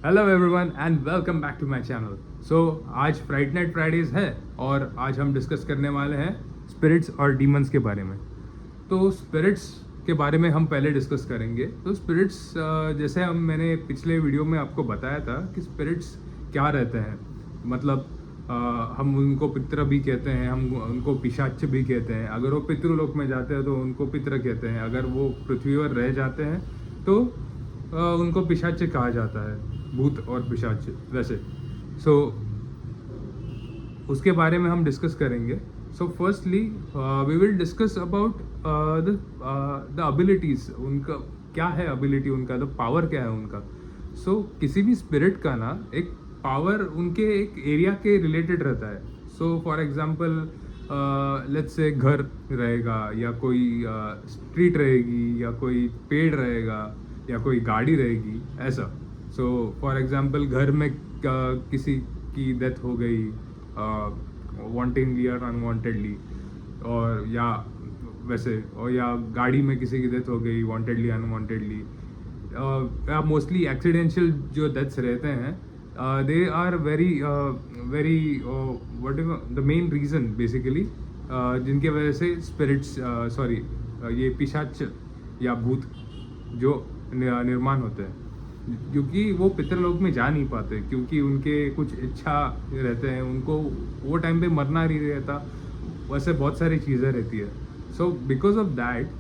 Hello everyone and welcome back to my channel. So आज Friday night Fridays है और आज हम डिस्कस करने वाले हैं स्पिरिट्स और डीमंस के बारे में। तो स्पिरिट्स के बारे में हम पहले डिस्कस करेंगे। तो स्पिरिट्स जैसे मैंने पिछले वीडियो में आपको बताया था कि स्पिरिट्स क्या रहते हैं। मतलब हम उनको पितृ भी कहते हैं, हम उनको पिशाच भी कहते हैं। अगर वो पितृलोक में जाते हैं तो उनको पितृ कहते हैं, अगर वो पृथ्वी पर रह जाते हैं तो उनको पिशाच कहा जाता है, भूत और पिशाच वैसे। सो उसके बारे में हम डिस्कस करेंगे। So firstly we will discuss about the abilities. उनका क्या है एबिलिटी, उनका द पावर क्या है उनका। सो किसी भी स्पिरिट का ना एक पावर उनके एक एरिया के रिलेटेड रहता है। So for example let's say घर रहेगा या कोई स्ट्रीट रहेगी या कोई पेड़ रहेगा या कोई गाड़ी रहेगी, ऐसा। सो फॉर एग्जांपल घर में किसी की डेथ हो गई वांटिंगली और अनवांटेडली, और या वैसे, और या गाड़ी में किसी की डेथ हो गई वांटेडली अनवांटेडली, या मोस्टली एक्सीडेंशियल जो डेथ्स रहते हैं, they are very very what the main reason basically जिनके वजह से स्पिरिट्स ये पिशाच या भूत जो निर्माण होते हैं, क्योंकि वो पितृलोक में जा नहीं पाते, क्योंकि उनके कुछ इच्छा रहते हैं, उनको वो टाइम पे मरना नहीं रहता, वैसे बहुत सारी चीज़ें रहती है। सो बिकॉज ऑफ दैट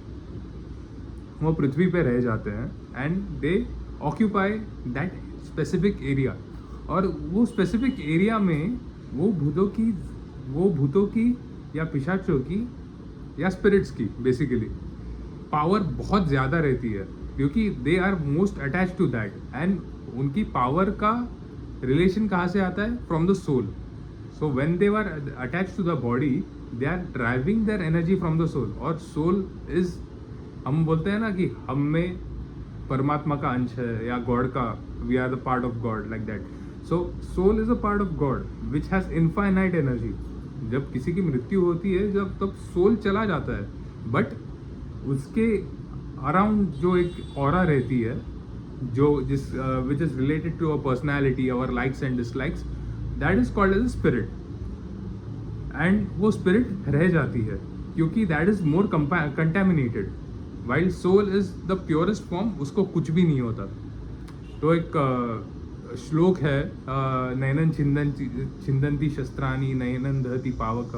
वो पृथ्वी पे रह जाते हैं and they occupy that specific area. और वो स्पेसिफिक एरिया में वो भूतों की या पिशाचों की या स्पिरिट्स की बेसिकली पावर बहुत ज़्यादा रहती है, क्योंकि they are most attach to that. And उनकी पावर का रिलेशन कहाँ से आता है? From the soul. So when they are attach to the body, they are driving their energy from the soul. और सोल इज, हम बोलते हैं ना कि हम में परमात्मा का अंश है या गॉड का, we are the part of God, like that. So soul is a part of God which has infinite energy. जब किसी की मृत्यु होती है, जब तब सोल चला जाता है, बट उसके अराउंड जो एक ऑरा रहती है, जो जिस which is related to our personality, our likes and dislikes, that is called as a spirit. And वो स्पिरिट रह जाती है क्योंकि that is more contaminated, while soul is the purest form, उसको कुछ भी नहीं होता। तो एक श्लोक है, नयनन छिंदंती शस्त्राणी नयनन दहति पावक,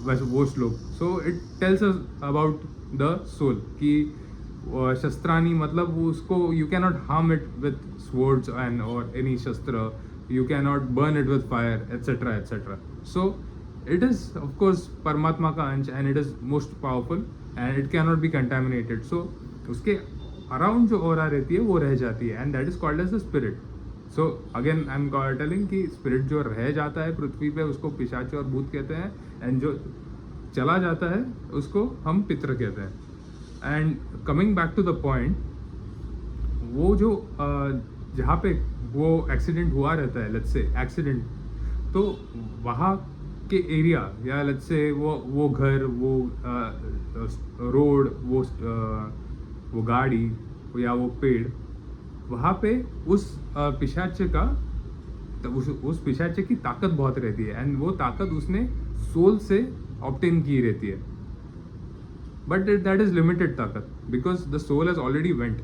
वैसे वो श्लोक। So it tells us about the soul कि शस्त्राणी मतलब वो उसको, you can not harm it with swords and और एनी शस्त्र, you can not burn it with fire etcetera etcetera. So it is of course परमात्मा का अंश and it is most powerful and it can not be contaminated. So उसके around जो aura रहती है वो रह जाती है and that is called as the spirit. So again I am telling कि स्पिरिट जो रह जाता है पृथ्वी पे उसको पिशाच और भूत कहते हैं, एंड जो चला जाता है उसको हम पितृ कहते हैं। And coming back to the point, वो जो जहाँ पे वो एक्सीडेंट हुआ रहता है, लेट्स से एक्सीडेंट, तो वहाँ के एरिया या लेट्स से वो घर, वो रोड, वो गाड़ी या वो पेड़, वहाँ पे उस पिशाच का, उस पिशाच की ताकत बहुत रहती है एंड वो ताकत उसने सोल से ऑब्टेन की रहती है, बट दैट इज लिमिटेड ताकत, because the soul has already went.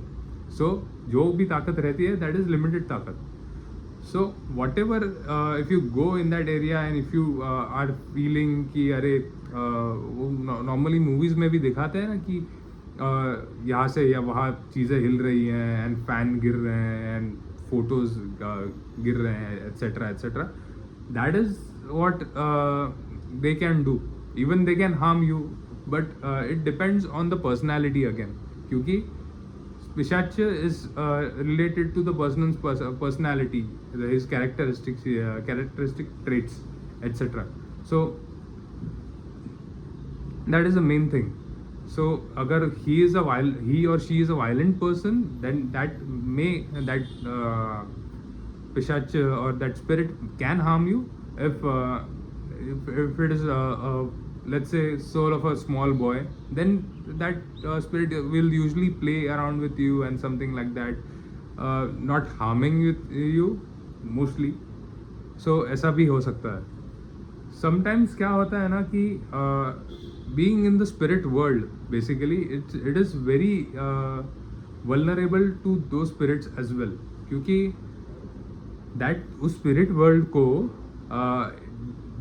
So जो भी ताकत रहती है दैट इज लिमिटेड ताकत। So what ever if you go in that area and if you are feeling कि अरे, वो नॉर्मली मूवीज में भी दिखाते हैं ना कि यहाँ से या वहाँ चीज़ें हिल रही हैं एंड फैन गिर रहे हैं एंड फोटोज गिर रहे हैं etcetera etcetera, that is what they can do. Even they can harm you, but it depends on the personality again, क्योंकि पिशाच is related to the person's personality, his characteristic traits, etc. So that is the main thing. So agar he or she is a violent person, then that pishach or that spirit can harm you. If it is let's say soul of a small boy, then that spirit will usually play around with you and something like that. Not harming you mostly. So ऐसा भी हो सकता है. Sometimes क्या होता है ना कि being in the spirit world basically it is very vulnerable to दो स्पिरिट्स एज वेल, क्योंकि दैट उस स्पिरिट वर्ल्ड को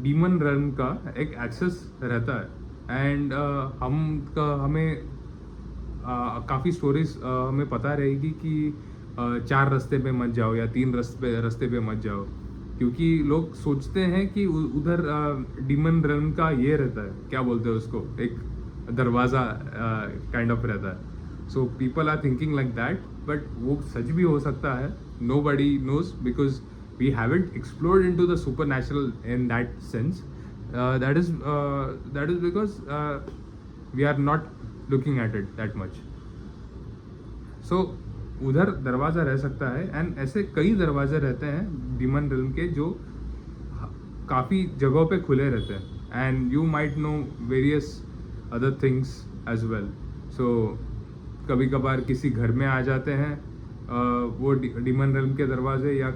डीमन रन का एक एक्सेस रहता है. एंड हमें काफ़ी स्टोरीज हमें पता रहेगी कि 4 रास्ते पे मत जाओ या 3 रास्ते पे मत जाओ, क्योंकि लोग सोचते हैं कि उधर डीमन रन का ये रहता है, क्या बोलते हैं उसको, एक दरवाज़ा काइंड ऑफ रहता है. So people are thinking like that, but वो सच भी हो सकता है. Nobody knows because we haven't explored into the supernatural in that sense. That is because we are not looking at it that much. So उधर दरवाज़ा रह सकता है. एंड ऐसे कई दरवाजे रहते हैं डीमन रिल्म के जो काफ़ी जगहों पे खुले रहते हैं. And you might know various other things as well. So कभी कभार किसी घर में आ जाते हैं वो डीमन रिल्म के दरवाजे, या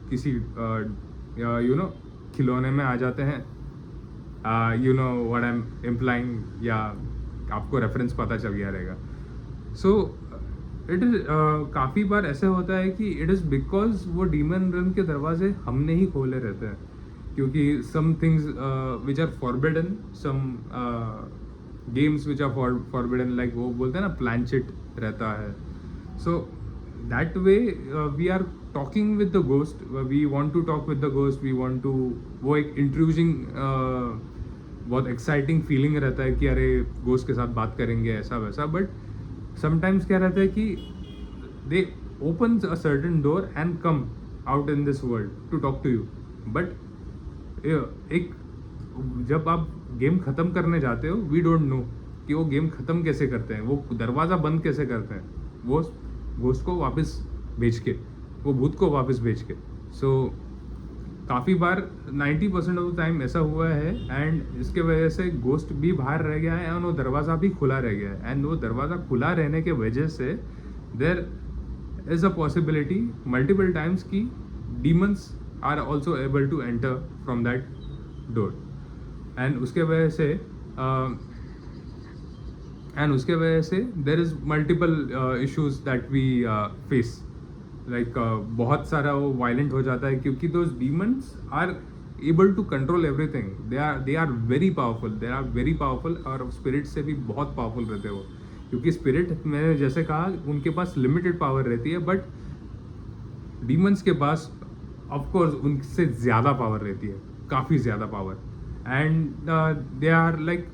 किसी यू नो खिलौने में आ जाते हैं. You know what I am implying, या आपको रेफरेंस पता चल गया रहेगा. सो इट इज़ काफ़ी बार ऐसे होता है कि इट इज़ बिकॉज वो डीमन रन के दरवाजे हमने ही खोले रहते हैं, क्योंकि some things which are forbidden, some games which are forbidden, like वो बोलते हैं ना प्लानचेट रहता है. So that way we are talking with the ghost, we want to talk with the ghost, we want to, वो एक इंट्रूजिंग बहुत exciting feeling रहता है कि अरे गोस्ट के साथ बात करेंगे ऐसा वैसा. बट समटाइम्स क्या रहता है कि they opens a certain door and come out in this world to talk to you. But एक जब आप गेम ख़त्म करने जाते हो, वी डोंट नो कि वो गेम ख़त्म कैसे करते हैं, वो दरवाज़ा बंद कैसे करते हैं, वो घोस्ट को वापस भेज के, वो भूत को वापस भेज के. सो काफ़ी बार 90% ऑफ द टाइम ऐसा हुआ है. एंड इसके वजह से गोस्ट भी बाहर रह गया है और वो दरवाज़ा भी खुला रह गया है. एंड वो दरवाज़ा खुला रहने के वजह से there is a possibility multiple times कि demons are also able to enter from that door. And उसके वजह से there is multiple issues that we face. Like बहुत सारा वो वायलेंट हो जाता है, क्योंकि those demons are able to control everything. They are very powerful और स्पिरिट से भी बहुत पावरफुल रहते हैं वो, क्योंकि स्पिरिट मैंने जैसे कहा उनके पास लिमिटेड पावर रहती है, बट डीमंस के पास ऑफकोर्स उनसे ज़्यादा पावर रहती है, काफ़ी ज़्यादा power. And they are like,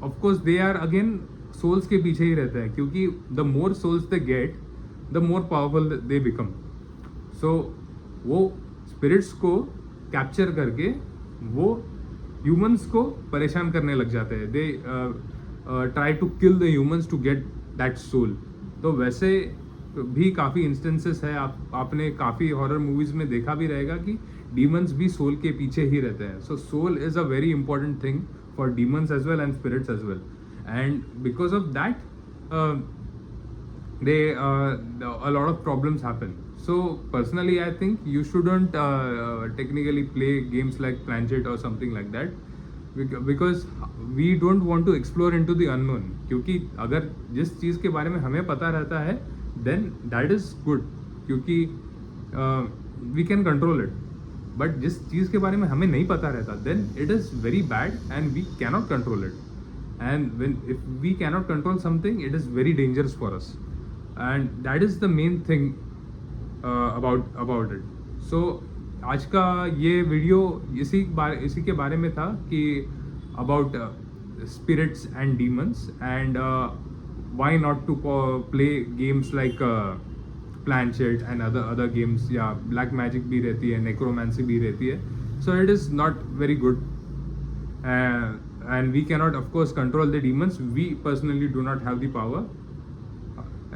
of course they are again souls के पीछे ही रहते हैं, क्योंकि the more souls they get the more powerful they become. So वो स्पिरिट्स को कैप्चर करके वो ह्यूमंस को परेशान करने लग जाते हैं. They try to kill the humans to get that soul. तो वैसे भी काफ़ी इंस्टेंसेस है, आपने काफ़ी हॉरर मूवीज़ में देखा भी रहेगा कि डीमंस भी सोल के पीछे ही रहते हैं. So soul is a very important thing for demons as well and spirits as well. And because of that a lot of problems happen. So personally I think you shouldn't technically play games like Planchet or something like that, because we don't want to explore into the unknown. क्योंकि अगर जिस चीज़ के बारे में हमें पता रहता है then that is good, क्योंकि we can control it. But जिस चीज़ के बारे में हमें नहीं पता रहता then it is very bad and we cannot control it. And if we cannot control something, it is very dangerous for us. And that is the main thing about it. So आज का ये video इसी के बारे में था कि about spirits and demons, and why not to play games like Planchet and other games. या black magic भी रहती है, necromancy भी रहती है. So it is not very good, and we cannot of course control the demons. We personally do not have the power,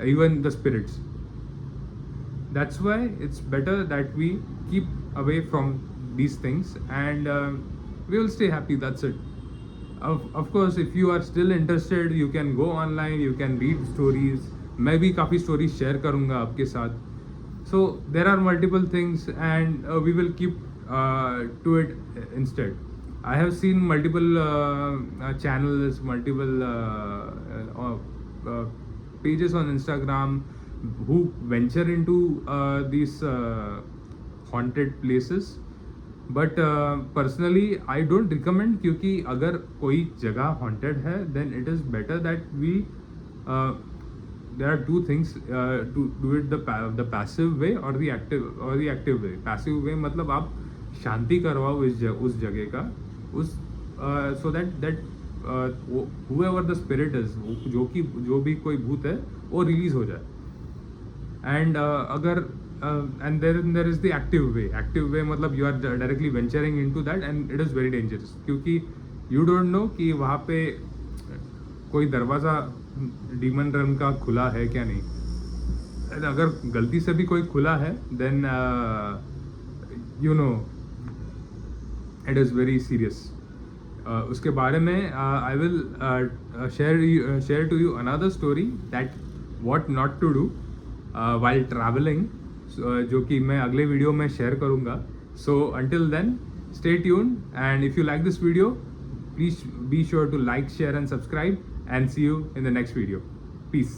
even the spirits. That's why it's better that we keep away from these things, and we will stay happy. That's it. Of course, if you are still interested, you can go online, you can read stories. मैं भी काफ़ी stories share करूँगा आपके साथ, So there are multiple things, and we will keep to it instead. I have seen multiple channels, multiple pages on Instagram who venture into these haunted places. But personally I don't recommend, क्योंकि अगर कोई जगह haunted है then it is better that we there are two things to do it the passive way और the active way. Passive way मतलब आप शांति करवाओ उस जगह का, उस so that whoever the spirit is, जो भी कोई भूत है वो रिलीज हो जाए. एंड अगर and then there is the active way मतलब you are directly venturing into that and it is very dangerous, क्योंकि you don't know कि वहाँ पे कोई दरवाज़ा डीमन रन का खुला है क्या नहीं. And अगर गलती से भी कोई खुला है then you know it is very serious. उसके बारे में I will share to you another story that what not to do while traveling, जो कि मैं अगले वीडियो में शेयर करूँगा. So until then stay tuned, and if you like this video please be sure to like, share and subscribe, and see you in the next video. Piece.